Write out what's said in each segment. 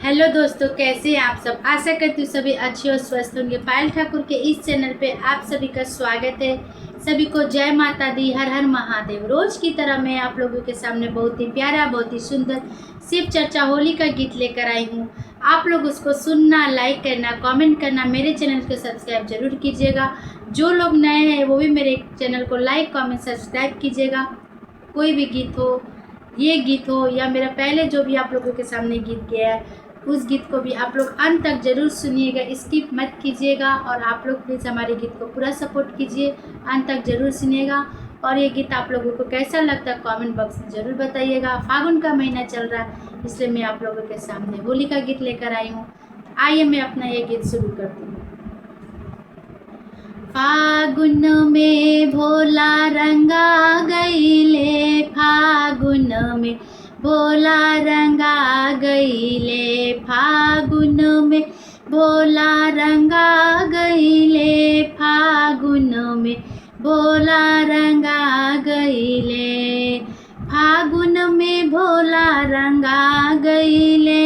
Hello दोस्तों, कैसे हैं आप सब। आशा करती हूँ सभी अच्छे और स्वस्थ होंगे। पायल ठाकुर के इस चैनल पे आप सभी का स्वागत है। सभी को जय माता दी, हर हर महादेव। रोज की तरह मैं आप लोगों के सामने बहुत ही प्यारा, बहुत ही सुंदर शिव चर्चा होली का गीत लेकर आई हूँ। आप लोग उसको सुनना, लाइक करना, कमेंट करना, मेरे चैनल को सब्सक्राइब जरूर कीजिएगा। जो लोग नए हैं वो भी मेरे चैनल को लाइक, कमेंट, सब्सक्राइब कीजिएगा। कोई भी गीत हो, ये गीत हो या मेरा पहले जो भी आप लोगों के सामने गीत गया है, उस गीत को भी आप लोग अंत तक जरूर सुनिएगा, स्किप मत कीजिएगा। और आप लोग प्लीज़ हमारे गीत को पूरा सपोर्ट कीजिए, अंत तक जरूर सुनिएगा। और ये गीत आप लोगों को कैसा लगता है कमेंट बॉक्स में जरूर बताइएगा। फागुन का महीना चल रहा है, इसलिए मैं आप लोगों के सामने होली का गीत लेकर आई हूँ। आइए मैं अपना ये गीत शुरू करती हूँ। फागुन में भोला रंगा गईले, फागुन में भोला रंगा गईले, फागुन में भोला रंगा गईले, फागुन में भोला रंगा गईले, फागुन में भोला रंगा गईले,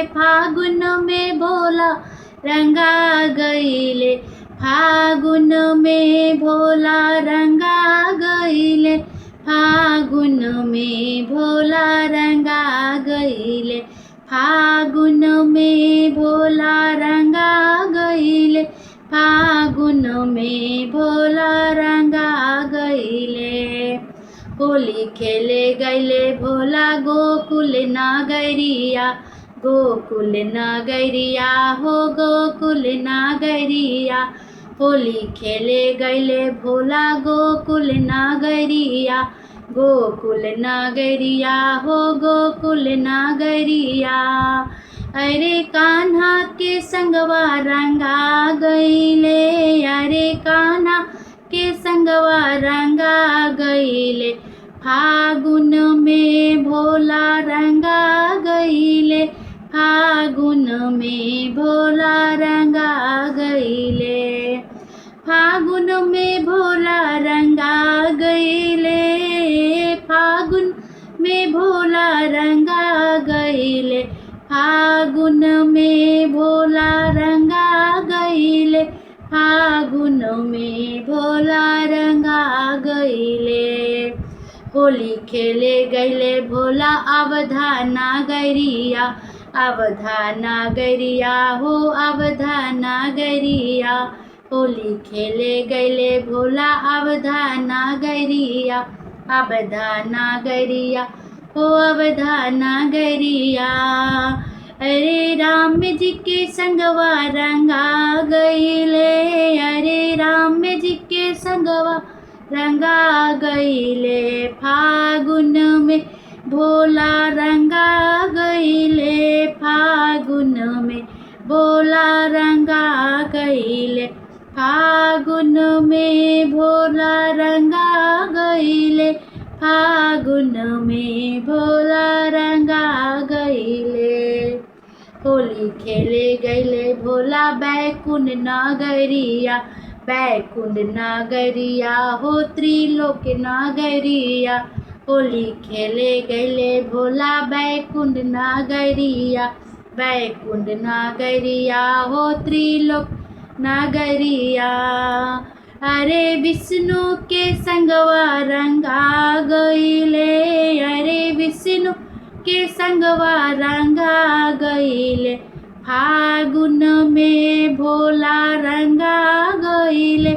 फागुन में भोला रंगा गईले, फागुन में भोला रंगा गईले, फागुन में भोला रंगा गईले, फागुन में भोला रंगा गईले, फागुन में भोला रंगा गईले। होली खेले गईले भोला गोकुल नागरिया, गोकुल नागरिया हो गोकुल नागरिया। होली खेले गईले भोला गोकुल नागरिया, गोकुल नागरिया हो गोकुल नागरिया। अरे कान्हा के संगवा रंगा गईले, अरे कान्हा के संगवा रंगा गईले, फागुन में भोला रंगा गईले, फागुन में भोला रंगा गईले, फागुन में भोला रंगा गईले, फागुन में भोला रंगा गईले, फागुन में भोला रंगा गईले, फागुन में भोला रंगा गईले। होली खेले गईले भोला अवधा नागरिया, अवधा नागरिया हो अवधा नागरिया। होली खेले गईले भोला अवधा नागरिया, अवधा नागरिया हो अवधा नागरिया। अरे राम जी के संगवा रंगा गईले, अरे राम जी के संगवा रंगा गईले, फागुन में भोला रंगा गईले, फागुन में भोला रंगा गईले, फागुन में भोला रंगा गईले, फागुन में भोला रंगा गईले। होली खेले गईले भोला बैकुंठ नागरिया, बैकुंठ नागरिया हो त्रिलोक नागरिया। होली खेले गईले भोला बैकुंठ नागरिया, बैकुंठ नागरिया हो त्रिलोक नागरिया। अरे विष्णु के संगवा रंगा गईले, अरे विष्णु के संगवा रंगा गईले, फागुन में भोला रंगा गईले,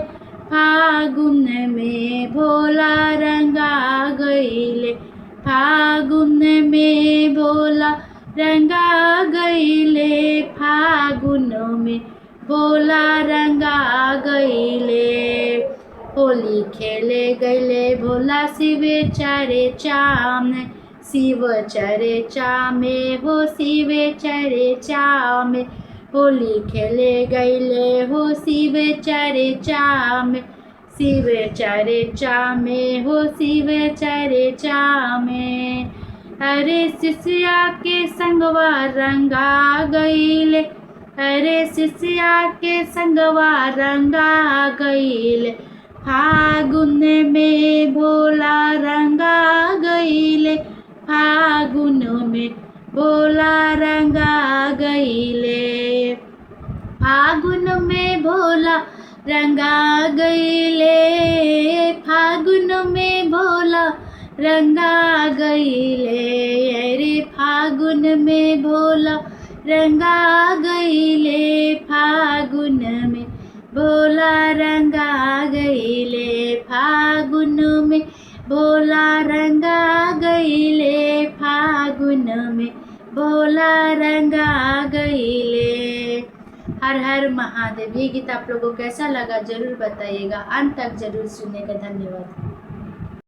फागुन में भोला रंगा गईले, फागुन में भोला रंगा गईले, फागुन में भोला रंगा गईले। होली खेले गईले भोला शिव चरे चाम, शिव चरे चामे हो शिव चरे चामे। होली खेले गईले हो शिव चरे चामे, शिव चरे चामे हो शिव चरे चामे। अरे शिष्या के संगवा रंगा गईले, अरे शिष्या के संगवा रंगा गईले, फागुन में भोला रंगा गईले, फागुन में भोला रंगा गईले। फागुन में भोला रंगा गईले, फागुन में भोला रंगा गईले, अरे फागुन में भोला रंगा गईले, फागुन में भोला रंगा गईले, फागुन में भोला रंगा गईले, फागुन में भोला रंगा गईले। हर हर महादेव। ये गीत आप लोगों को कैसा लगा जरूर बताइएगा, अंत तक जरूर सुनने का धन्यवाद।